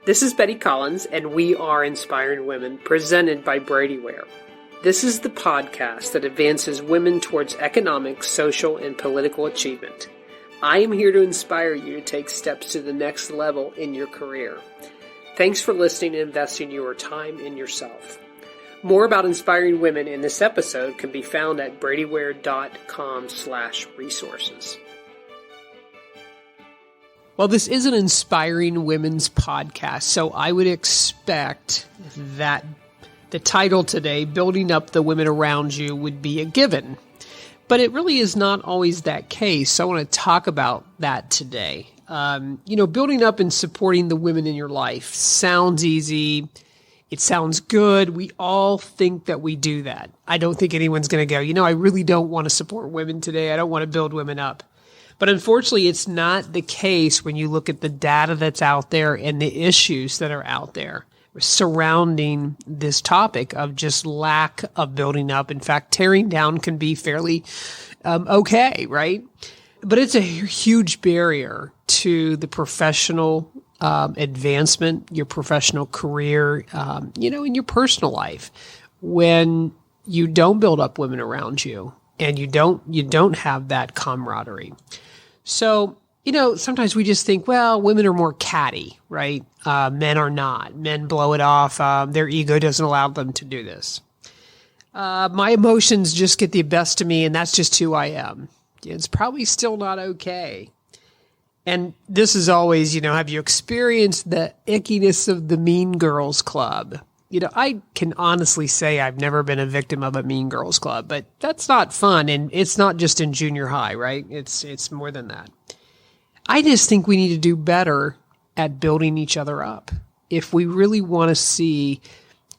This is Betty Collins, and we are Inspiring Women, presented by Brady Ware. This is the podcast that advances women towards economic, social, and political achievement. I am here to inspire you to take steps to the next level in your career. Thanks for listening and investing your time in yourself. More about Inspiring Women in this episode can be found at bradyware.com/resources. Well, this is an Inspiring Women's podcast, so I would expect that the title today, Building Up the Women Around You, would be a given. But it really is not always that case, so I want to talk about that today. Building up and supporting the women in your life sounds easy. It sounds good. We all think that we do that. I don't think anyone's going to go, I really don't want to support women today. I don't want to build women up. But unfortunately, it's not the case when you look at the data that's out there and the issues that are out there surrounding this topic of just lack of building up. In fact, tearing down can be fairly okay, right? But it's a huge barrier to the professional advancement, your professional career, in your personal life, when you don't build up women around you and you don't have that camaraderie. So, sometimes we just think, well, women are more catty, right? Men are not. Men blow it off. Their ego doesn't allow them to do this. My emotions just get the best of me, and that's just who I am. It's probably still not okay. And this is always, have you experienced the ickiness of the Mean Girls Club? I can honestly say I've never been a victim of a Mean Girls Club, but that's not fun. And it's not just in junior high, right? It's more than that. I just think we need to do better at building each other up if we really want to see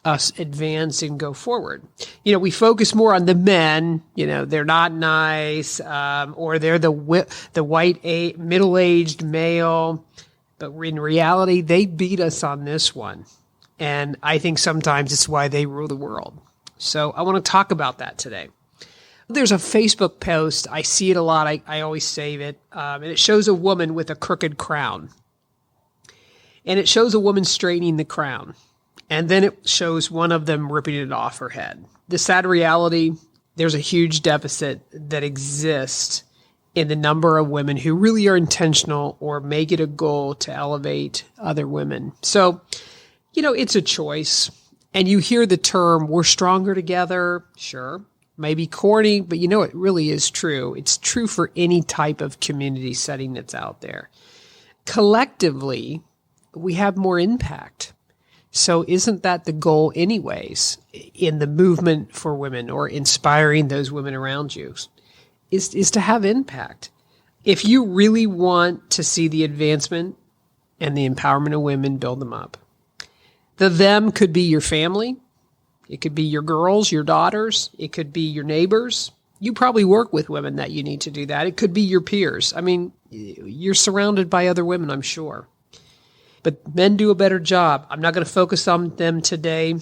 us advance and go forward. We focus more on the men, they're not nice, or they're the white middle-aged male. But in reality, they beat us on this one. And I think sometimes it's why they rule the world. So I want to talk about that today. There's a Facebook post. I see it a lot. I always save it. And it shows a woman with a crooked crown. And it shows a woman straightening the crown. And then it shows one of them ripping it off her head. The sad reality, there's a huge deficit that exists in the number of women who really are intentional or make it a goal to elevate other women. So, it's a choice. And you hear the term, we're stronger together. Sure. Maybe corny, but it really is true. It's true for any type of community setting that's out there. Collectively, we have more impact. So isn't that the goal anyways in the movement for women or inspiring those women around you is to have impact. If you really want to see the advancement and the empowerment of women, build them up. The them could be your family. It could be your girls, your daughters. It could be your neighbors. You probably work with women that you need to do that. It could be your peers. I mean, you're surrounded by other women, I'm sure. But men do a better job. I'm not going to focus on them today.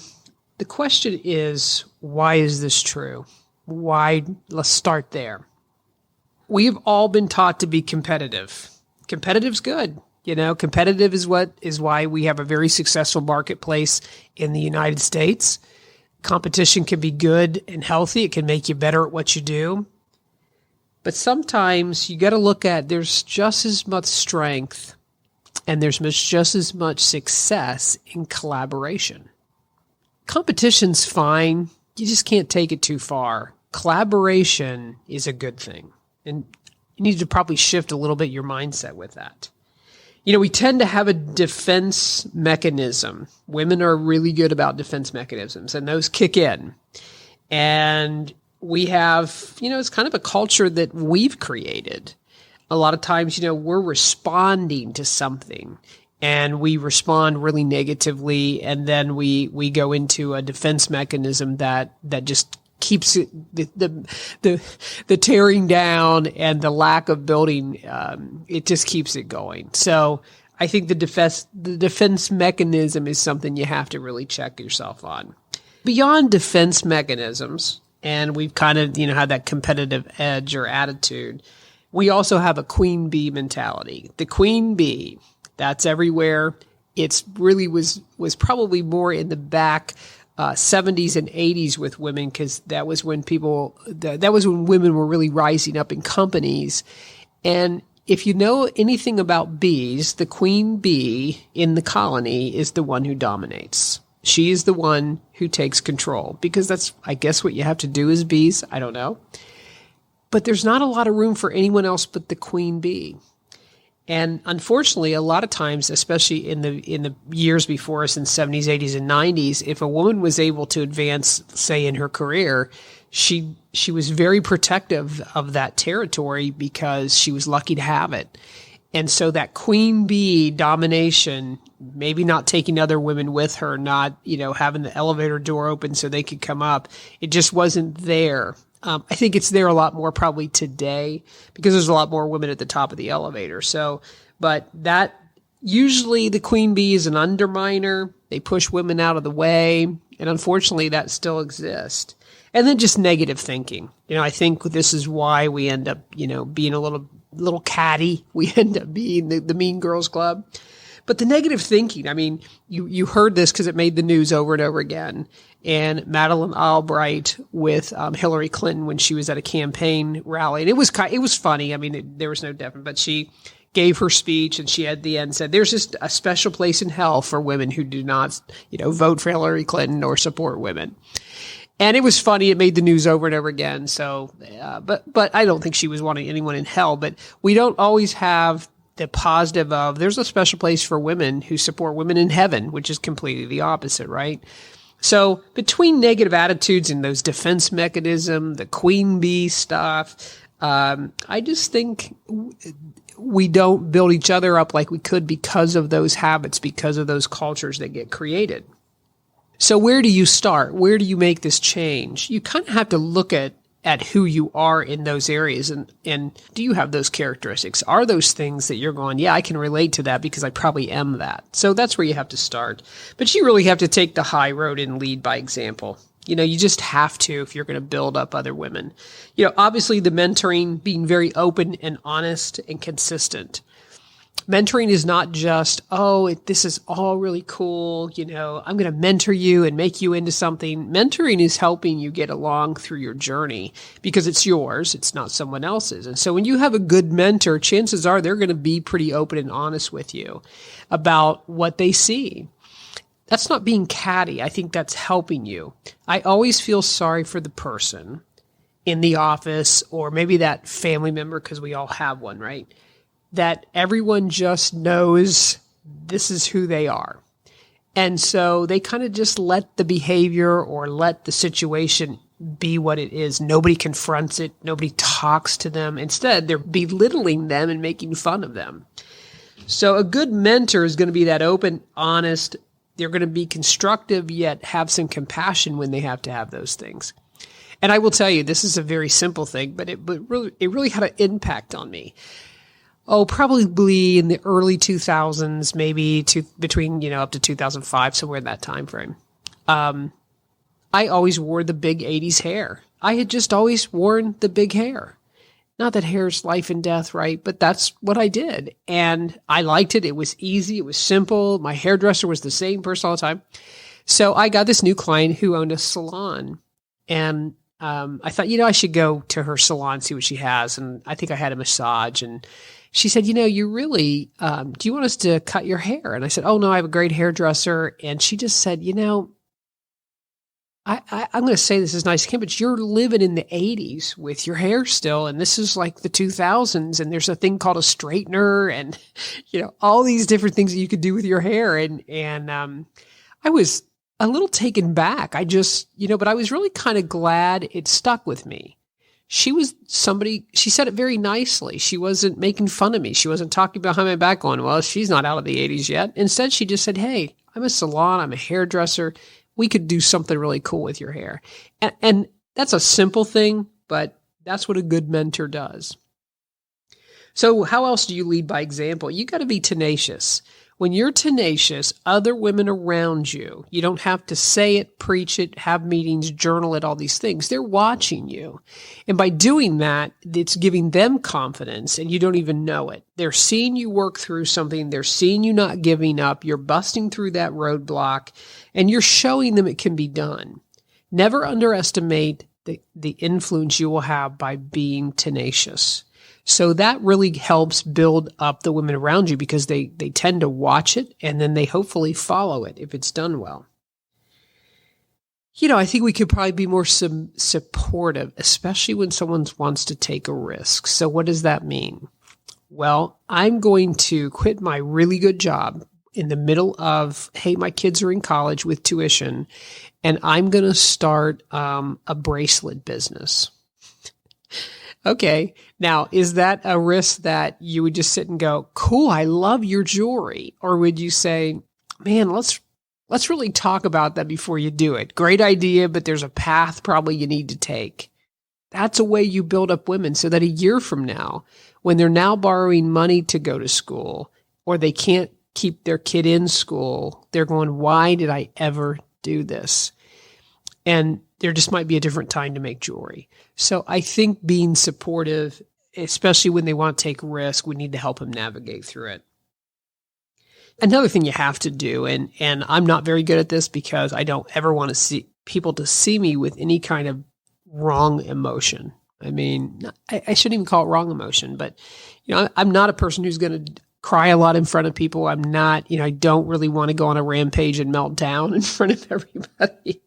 The question is, why is this true? Why? Let's start there. We've all been taught to be competitive. Competitive's good. Competitive is why we have a very successful marketplace in the United States. Competition can be good and healthy. It can make you better at what you do. But sometimes you got to look at there's just as much strength and there's just as much success in collaboration. Competition's fine. You just can't take it too far. Collaboration is a good thing. And you need to probably shift a little bit your mindset with that. We tend to have a defense mechanism. Women are really good about defense mechanisms, and those kick in. And we have, it's kind of a culture that we've created. A lot of times, we're responding to something, and we respond really negatively, and then we go into a defense mechanism that just keeps it, the tearing down and the lack of building, it just keeps it going. So I think the defense mechanism is something you have to really check yourself on. Beyond defense mechanisms, and we've kind of, had that competitive edge or attitude, we also have a queen bee mentality. The queen bee, that's everywhere. it's really was probably more in the back 70s and 80s with women, because that was when that was when women were really rising up in companies. And if you know anything about bees, the queen bee in the colony is the one who dominates. She is the one who takes control, because that's, I guess, what you have to do as bees. I don't know. But there's not a lot of room for anyone else but the queen bee. And unfortunately, a lot of times, especially in the years before us in the 70s, 80s, and 90s, if a woman was able to advance, say, in her career, she was very protective of that territory because she was lucky to have it. And so that queen bee domination, maybe not taking other women with her, not, having the elevator door open so they could come up, it just wasn't there. I think it's there a lot more probably today because there's a lot more women at the top of the elevator. So, but that usually the queen bee is an underminer. They push women out of the way. And unfortunately that still exists. And then just negative thinking. I think this is why we end up, being a little catty. We end up being the Mean Girls Club. But the negative thinking, I mean, you heard this because it made the news over and over again. And Madeleine Albright with Hillary Clinton when she was at a campaign rally. And it was funny. I mean, there was no definite, but she gave her speech and she at the end said, there's just a special place in hell for women who do not, vote for Hillary Clinton or support women. And it was funny. It made the news over and over again. So, but I don't think she was wanting anyone in hell. But we don't always have the positive of there's a special place for women who support women in heaven, which is completely the opposite, right? So between negative attitudes and those defense mechanism, the queen bee stuff, I just think we don't build each other up like we could because of those habits, because of those cultures that get created. So where do you start? Where do you make this change? You kind of have to look at who you are in those areas. And do you have those characteristics? Are those things that you're going, yeah, I can relate to that because I probably am that. So that's where you have to start. But you really have to take the high road and lead by example. You just have to if you're going to build up other women. Obviously the mentoring, being very open and honest and consistent. Mentoring is not just, this is all really cool. I'm going to mentor you and make you into something. Mentoring is helping you get along through your journey because it's yours. It's not someone else's. And so when you have a good mentor, chances are they're going to be pretty open and honest with you about what they see. That's not being catty. I think that's helping you. I always feel sorry for the person in the office or maybe that family member, because we all have one, right? That everyone just knows this is who they are. And so they kind of just let the behavior or let the situation be what it is. Nobody confronts it. Nobody talks to them. Instead, they're belittling them and making fun of them. So a good mentor is going to be that open, honest. They're going to be constructive, yet have some compassion when they have to have those things. And I will tell you, this is a very simple thing, but it really had an impact on me. Probably in the early 2000s, maybe between, up to 2005, somewhere in that time frame. I always wore the big 80s hair. I had just always worn the big hair. Not that hair's life and death, right? But that's what I did. And I liked it. It was easy. It was simple. My hairdresser was the same person all the time. So I got this new client who owned a salon. And I thought, I should go to her salon, see what she has. And I think I had a massage. And she said, you really, do you want us to cut your hair? And I said, oh, no, I have a great hairdresser. And she just said, I'm going to say this is nice, Kim, but you're living in the 80s with your hair still. And this is like the 2000s. And there's a thing called a straightener and, all these different things that you could do with your hair. And I was a little taken back. But I was really kind of glad it stuck with me. She said it very nicely. She wasn't making fun of me. She wasn't talking behind my back going, well, she's not out of the 80s yet. Instead, she just said, hey, I'm a salon. I'm a hairdresser. We could do something really cool with your hair. And that's a simple thing, but that's what a good mentor does. So how else do you lead by example? You got to be tenacious. When you're tenacious, other women around you, you don't have to say it, preach it, have meetings, journal it, all these things. They're watching you. And by doing that, it's giving them confidence and you don't even know it. They're seeing you work through something. They're seeing you not giving up. You're busting through that roadblock and you're showing them it can be done. Never underestimate the influence you will have by being tenacious. So that really helps build up the women around you because they tend to watch it and then they hopefully follow it if it's done well. I think we could probably be more supportive, especially when someone wants to take a risk. So what does that mean? Well, I'm going to quit my really good job in the middle of, hey, my kids are in college with tuition, and I'm going to start a bracelet business. Okay. Now, is that a risk that you would just sit and go, cool, I love your jewelry? Or would you say, man, let's really talk about that before you do it. Great idea, but there's a path probably you need to take. That's a way you build up women so that a year from now, when they're now borrowing money to go to school or they can't keep their kid in school, they're going, why did I ever do this? And there just might be a different time to make jewelry. So I think being supportive, especially when they want to take risk, we need to help them navigate through it. Another thing you have to do, and I'm not very good at this because I don't ever want to see people to see me with any kind of wrong emotion. I mean, I shouldn't even call it wrong emotion, but I'm not a person who's going to cry a lot in front of people. I'm not, I don't really want to go on a rampage and melt down in front of everybody.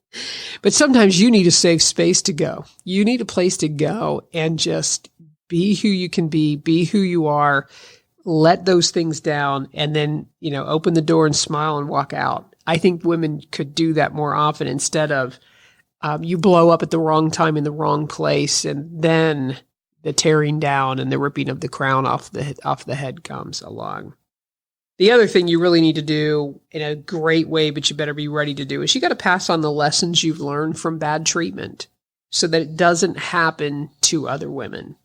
But sometimes you need a safe space to go. You need a place to go and just be who you can be who you are, let those things down, and then, open the door and smile and walk out. I think women could do that more often instead of you blow up at the wrong time in the wrong place, and then the tearing down and the ripping of the crown off the head comes along. The other thing you really need to do in a great way, but you better be ready to do, is you got to pass on the lessons you've learned from bad treatment so that it doesn't happen to other women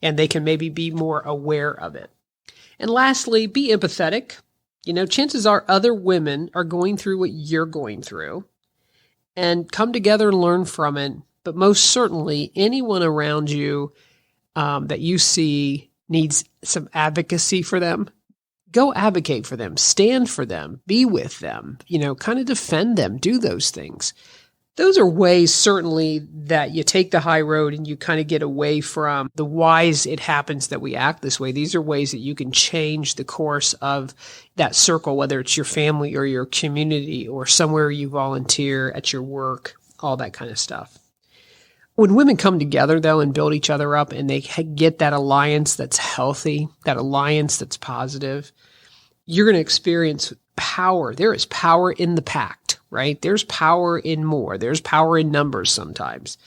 and they can maybe be more aware of it. And lastly, be empathetic. Chances are other women are going through what you're going through, and come together and learn from it. But most certainly, anyone around you that you see needs some advocacy for them, go advocate for them, stand for them, be with them, kind of defend them, do those things. Those are ways certainly that you take the high road and you kind of get away from the whys it happens that we act this way. These are ways that you can change the course of that circle, whether it's your family or your community or somewhere you volunteer at your work, all that kind of stuff. When women come together, though, and build each other up and they get that alliance that's healthy, that alliance that's positive, you're going to experience power. There is power in the pact, right? There's power in more. There's power in numbers sometimes.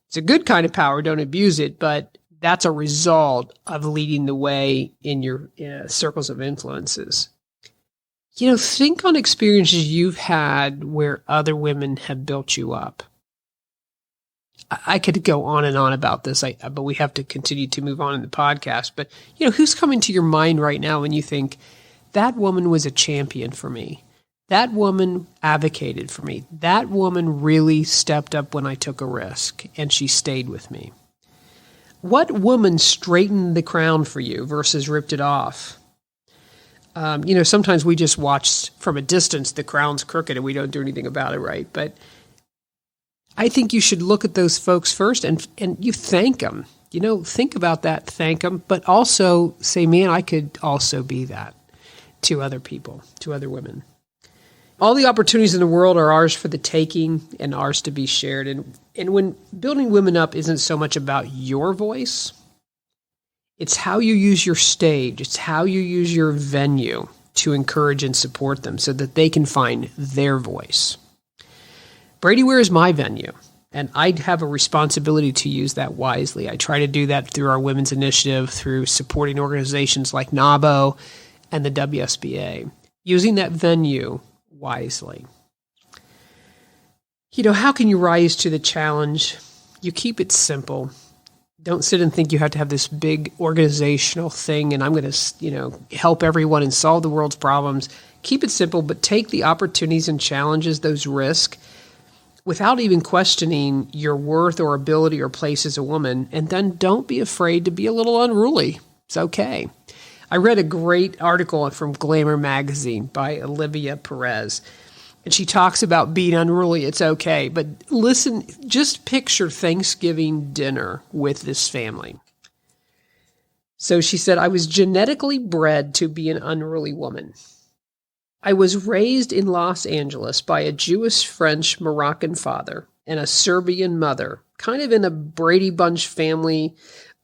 It's a good kind of power. Don't abuse it, but that's a result of leading the way in your circles of influences. Think on experiences you've had where other women have built you up. I could go on and on about this, but we have to continue to move on in the podcast. But, who's coming to your mind right now when you think, that woman was a champion for me? That woman advocated for me. That woman really stepped up when I took a risk, and she stayed with me. What woman straightened the crown for you versus ripped it off? Sometimes we just watch from a distance, the crown's crooked, and we don't do anything about it, right? But I think you should look at those folks first and you thank them. Think about that, thank them, but also say, man, I could also be that to other people, to other women. All the opportunities in the world are ours for the taking and ours to be shared. And when building women up isn't so much about your voice, it's how you use your stage. It's how you use your venue to encourage and support them so that they can find their voice. Brady Ware is my venue, and I have a responsibility to use that wisely. I try to do that through our Women's Initiative, through supporting organizations like NABO and the WSBA, using that venue wisely. How can you rise to the challenge? You keep it simple. Don't sit and think you have to have this big organizational thing and I'm going to, help everyone and solve the world's problems. Keep it simple, but take the opportunities and challenges, those risks, without even questioning your worth or ability or place as a woman. And then don't be afraid to be a little unruly. It's okay. I read a great article from Glamour magazine by Olivia Perez, and she talks about being unruly. It's okay. But listen, just picture Thanksgiving dinner with this family. So she said, I was genetically bred to be an unruly woman. I was raised in Los Angeles by a Jewish, French, Moroccan father and a Serbian mother, kind of in a Brady Bunch family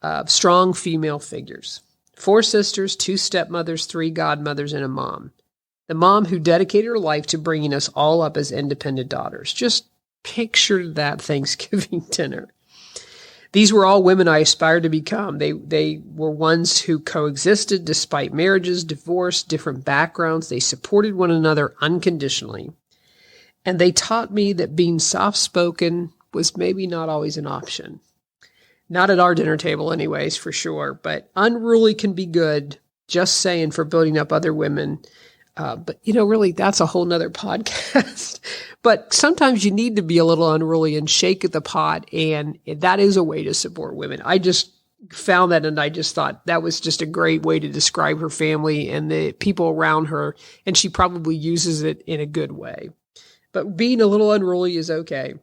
of strong female figures. 4 sisters, 2 stepmothers, 3 godmothers, and a mom. The mom who dedicated her life to bringing us all up as independent daughters. Just picture that Thanksgiving dinner. These were all women I aspired to become. They were ones who coexisted despite marriages, divorce, different backgrounds. They supported one another unconditionally. And they taught me that being soft-spoken was maybe not always an option. Not at our dinner table anyways, for sure. But unruly can be good, just saying, for building up other women. But, really, that's a whole nother podcast. But sometimes you need to be a little unruly and shake the pot, and that is a way to support women. I just found that, and I just thought that was just a great way to describe her family and the people around her, and she probably uses it in a good way. But being a little unruly is okay.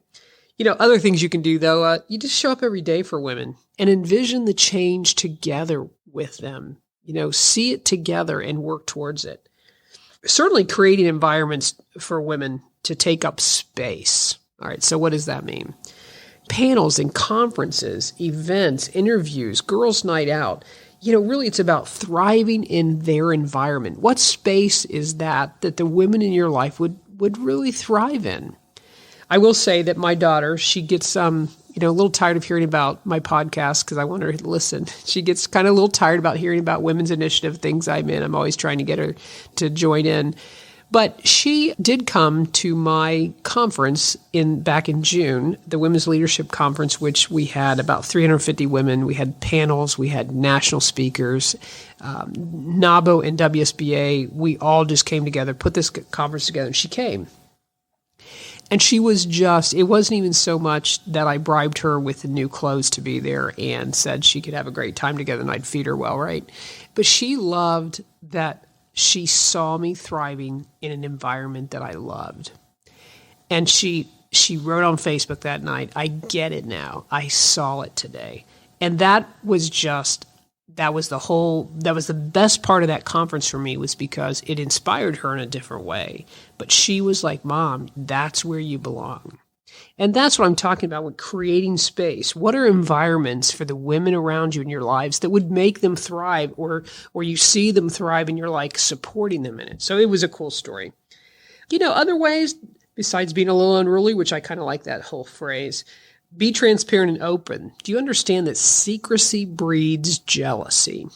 Other things you can do, though, you just show up every day for women and envision the change together with them. See it together and work towards it. Certainly creating environments for women to take up space. All right, so what does that mean? Panels and conferences, events, interviews, girls' night out. Really it's about thriving in their environment. What space is that the women in your life would really thrive in? I will say that my daughter, she gets a little tired of hearing about my podcast because I want her to listen. She gets kind of a little tired about hearing about women's initiative, things I'm in. I'm always trying to get her to join in. But she did come to my conference back in June, the Women's Leadership Conference, which we had about 350 women. We had panels, we had national speakers, NABO and WSBA. We all just came together, put this conference together, and she came. And she was it wasn't even so much that I bribed her with the new clothes to be there and said she could have a great time together and I'd feed her well, right? But she loved that she saw me thriving in an environment that I loved. And she wrote on Facebook that night, I get it now. I saw it today. And that was the best part of that conference for me, was because it inspired her in a different way. But she was like, Mom, that's where you belong. And that's what I'm talking about with creating space. What are environments for the women around you in your lives that would make them thrive, or you see them thrive and you're like supporting them in it? So it was a cool story. Other ways besides being a little unruly, which I kind of like that whole phrase, be transparent and open. Do you understand that secrecy breeds jealousy?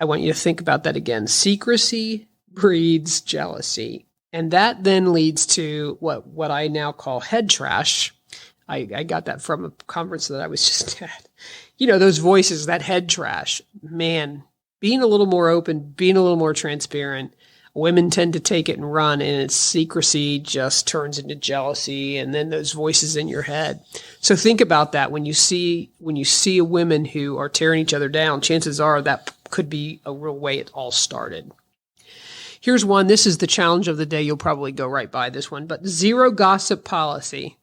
I want you to think about that again. Secrecy breeds jealousy. And that then leads to what I now call head trash. I got that from a conference that I was just at. Those voices, that head trash. Man, being a little more open, being a little more transparent, women tend to take it and run, and its secrecy just turns into jealousy, and then those voices in your head. So think about that when you see a women who are tearing each other down. Chances are that could be a real way it all started. Here's one. This is the challenge of the day. You'll probably go right by this one, but zero gossip policy.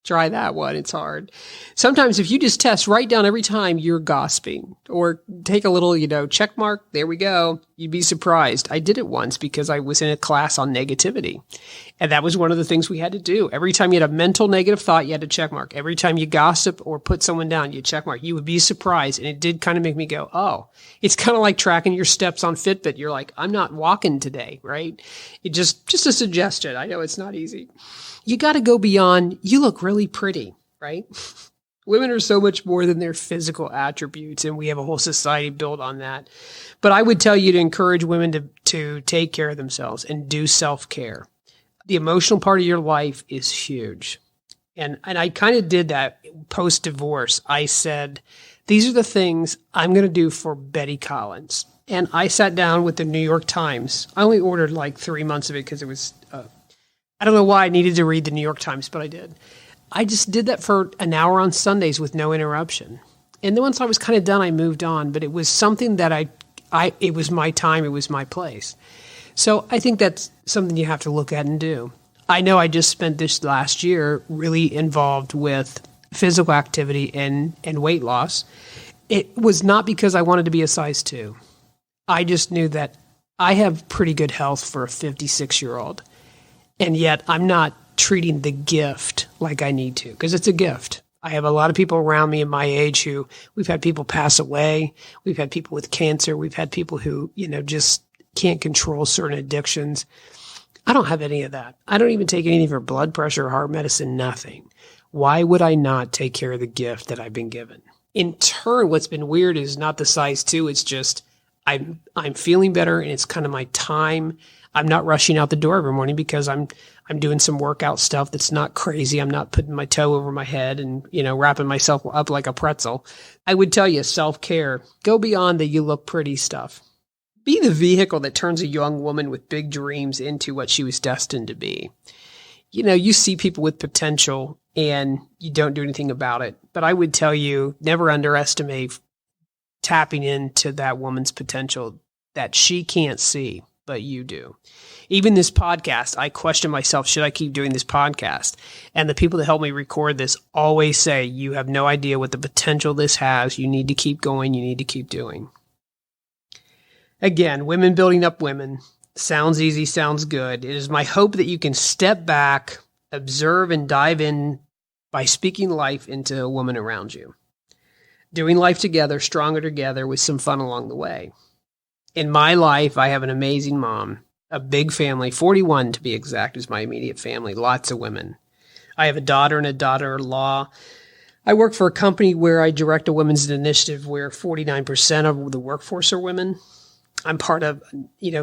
Try that one. It's hard. Sometimes if you just write down every time you're gossiping, or take a little, check mark. There we go. You'd be surprised. I did it once because I was in a class on negativity. And that was one of the things we had to do. Every time you had a mental negative thought, you had to check mark. Every time you gossip or put someone down, you check mark. You would be surprised. And it did kind of make me go, oh, it's kind of like tracking your steps on Fitbit. You're like, I'm not walking today, right? It just a suggestion. I know it's not easy. You got to go beyond, you look really pretty, right? Women are so much more than their physical attributes, and we have a whole society built on that. But I would tell you to encourage women to take care of themselves and do self-care. The emotional part of your life is huge. And I kind of did that post-divorce. I said, these are the things I'm going to do for Betty Collins. and I sat down with the New York Times. I only ordered like 3 months of it because it was, I don't know why I needed to read the New York Times, but I did. I just did that for an hour on Sundays with no interruption. And then once I was kind of done, I moved on. But it was something that it was my time, it was my place. So I think that's something you have to look at and do. I know I just spent this last year really involved with physical activity and weight loss. It was not because I wanted to be a size 2. I just knew that I have pretty good health for a 56-year-old. And yet I'm not treating the gift like I need to, because it's a gift. I have a lot of people around me in my age who we've had people pass away. We've had people with cancer. We've had people who, just can't control certain addictions. I don't have any of that. I don't even take anything for blood pressure, heart medicine, nothing. Why would I not take care of the gift that I've been given? In turn, what's been weird is not the size 2. It's just I'm feeling better, and it's kind of my time. I'm not rushing out the door every morning because I'm doing some workout stuff that's not crazy. I'm not putting my toe over my head and, wrapping myself up like a pretzel. I would tell you, self-care, go beyond the you look pretty stuff. Be the vehicle that turns a young woman with big dreams into what she was destined to be. You see people with potential and you don't do anything about it. But I would tell you, never underestimate tapping into that woman's potential that she can't see, but you do. Even this podcast, I question myself, should I keep doing this podcast? And the people that help me record this always say, you have no idea what the potential this has. You need to keep going. You need to keep doing. Again, women building up women. Sounds easy, sounds good. It is my hope that you can step back, observe, and dive in by speaking life into a woman around you. Doing life together, stronger together, with some fun along the way. In my life, I have an amazing mom, a big family, 41 to be exact, is my immediate family, lots of women. I have a daughter and a daughter-in-law. I work for a company where I direct a women's initiative where 49% of the workforce are women. I'm part of,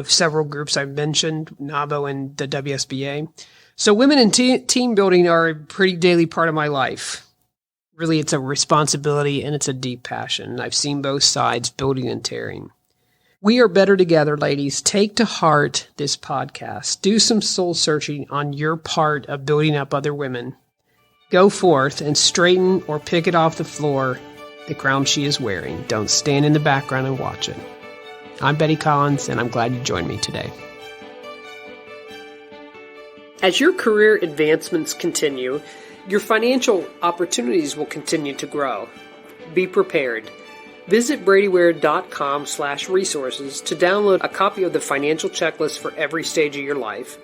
several groups I've mentioned, NABO and the WSBA. So women in team building are a pretty daily part of my life. Really, it's a responsibility and it's a deep passion. I've seen both sides, building and tearing. We are better together, ladies. Take to heart this podcast. Do some soul searching on your part of building up other women. Go forth and straighten or pick it off the floor the crown she is wearing. Don't stand in the background and watch it. I'm Betty Collins, and I'm glad you joined me today. As your career advancements continue, your financial opportunities will continue to grow. Be prepared. Visit bradyware.com/resources to download a copy of the financial checklist for every stage of your life.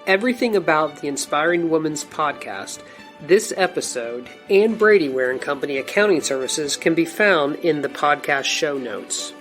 Everything about the Inspiring Women's podcast, this episode, and Brady Ware Company accounting services can be found in the podcast show notes.